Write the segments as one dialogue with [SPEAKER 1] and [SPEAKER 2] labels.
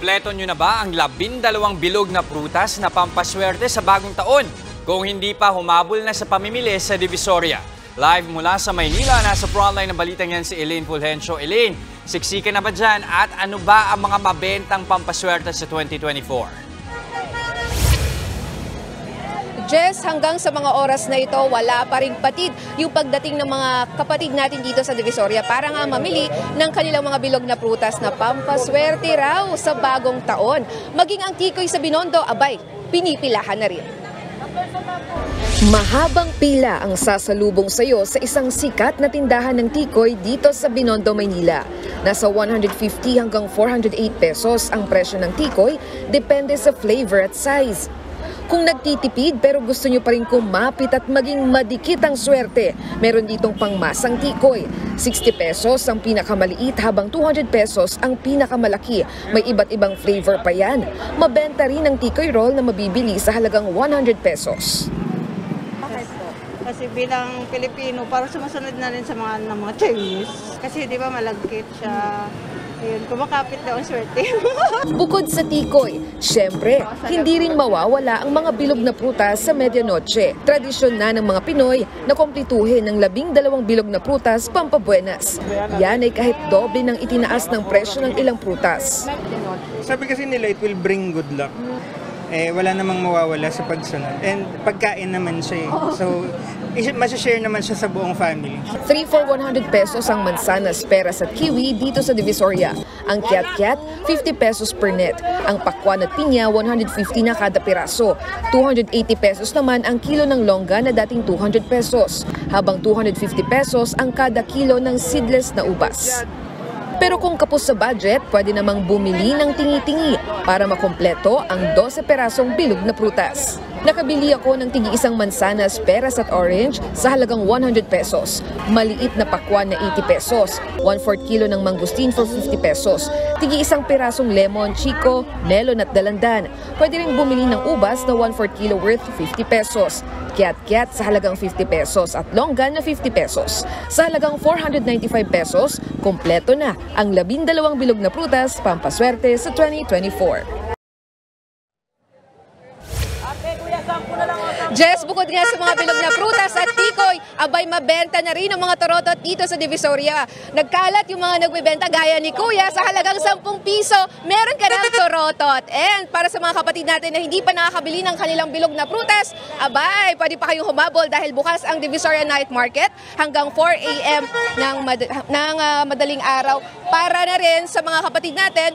[SPEAKER 1] Kompleto nyo na ba ang 12 bilog na prutas na pampaswerte sa bagong taon? Kung hindi pa, humabol na sa pamimili sa Divisoria. Live mula sa Maynila, nasa frontline ng balitang yan si Elaine Fulgencio. Elaine, siksikan na ba dyan at ano ba ang mga mabentang pampaswerte sa 2024?
[SPEAKER 2] Jess, hanggang sa mga oras na ito, wala pa ring patid yung pagdating ng mga kapatid natin dito sa Divisoria para nga mamili ng kanilang mga bilog na prutas na pampaswerte raw sa bagong taon. Maging ang tikoy sa Binondo, abay, pinipilahan na rin. Mahabang pila ang sasalubong sa iyo sa isang sikat na tindahan ng tikoy dito sa Binondo, Maynila. Nasa 150 hanggang 408 pesos ang presyo ng tikoy, depende sa flavor at size. Kung nagtitipid pero gusto nyo pa rin kumapit at maging madikit ang swerte, meron ditong pangmasang tikoy. 60 pesos ang pinakamaliit habang 200 pesos ang pinakamalaki. May iba't ibang flavor pa yan. Mabenta rin ang tikoy roll na mabibili sa halagang 100 pesos.
[SPEAKER 3] Kasi bilang Pilipino, parang sumusunod na rin sa mga Chinese. Kasi di ba malagkit siya. Ayun, kumakapit daw ang swerte.
[SPEAKER 2] Bukod sa tikoy, syempre, hindi rin mawawala ang mga bilog na prutas sa medianoche. Tradisyon na ng mga Pinoy na kumplituhin ng 12 bilog na prutas pampabuenas. Yan ay kahit doble ng itinaas ng presyo ng ilang prutas.
[SPEAKER 4] Sabi kasi nila it will bring good luck. Wala namang mawawala sa pagsunod. And pagkain naman siya. So, masashare naman siya sa buong family.
[SPEAKER 2] 3 for 100 pesos ang mansanas, peras at kiwi dito sa Divisoria. Ang kiat-kiat, 50 pesos per net. Ang pakwan at pinya, 150 na kada piraso. 280 pesos naman ang kilo ng longga na dating 200 pesos. Habang 250 pesos ang kada kilo ng seedless na ubas. Pero kung kapos sa budget, pwede namang bumili ng tingi-tingi para makompleto ang 12 perasong bilog na prutas. Nakabili ako ng tigi-isang mansanas, peras at orange sa halagang 100 pesos. Maliit na pakwan na 80 pesos. 1/4 kilo ng mangustin for 50 pesos. Tigi-isang perasong lemon, chico, melon at dalandan. Pwede rin bumili ng ubas na 1/4 kilo worth 50 pesos. Kiat-kiat sa halagang 50 pesos at longgan na 50 pesos. Sa halagang 495 pesos, kompleto na ang 12 bilog na prutas pampaswerte sa 2024. Jess, bukod nga sa mga bilog na prutas at tikoy, abay mabenta na rin ang mga torotot dito sa Divisoria. Nagkalat yung mga nagbebenta gaya ni Kuya sa halagang 10 piso, meron ka ng torotot. And para sa mga kapatid natin na hindi pa nakakabili ng kanilang bilog na prutas, abay, pwede pa kayong humabol dahil bukas ang Divisoria Night Market hanggang 4 a.m. ng madaling araw. Para na rin sa mga kapatid natin,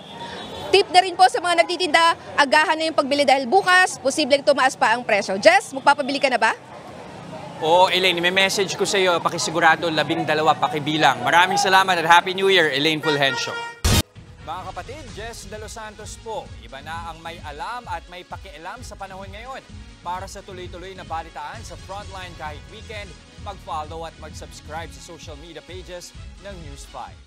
[SPEAKER 2] tip na rin po sa mga nagtitinda, agahan na yung pagbili dahil bukas, posibleng tumaas pa ang presyo. Jess, magpapabili ka na ba?
[SPEAKER 1] Oo, Elaine, may message ko sa iyo, pakisigurado 12 pakibilang. Maraming salamat at Happy New Year, Elaine Fulgencio. Mga kapatid, Jess De Los Santos po. Iba na ang may alam at may pakialam sa panahon ngayon. Para sa tuloy-tuloy na balitaan sa Frontline kahit weekend, mag-follow at mag-subscribe sa social media pages ng News 5.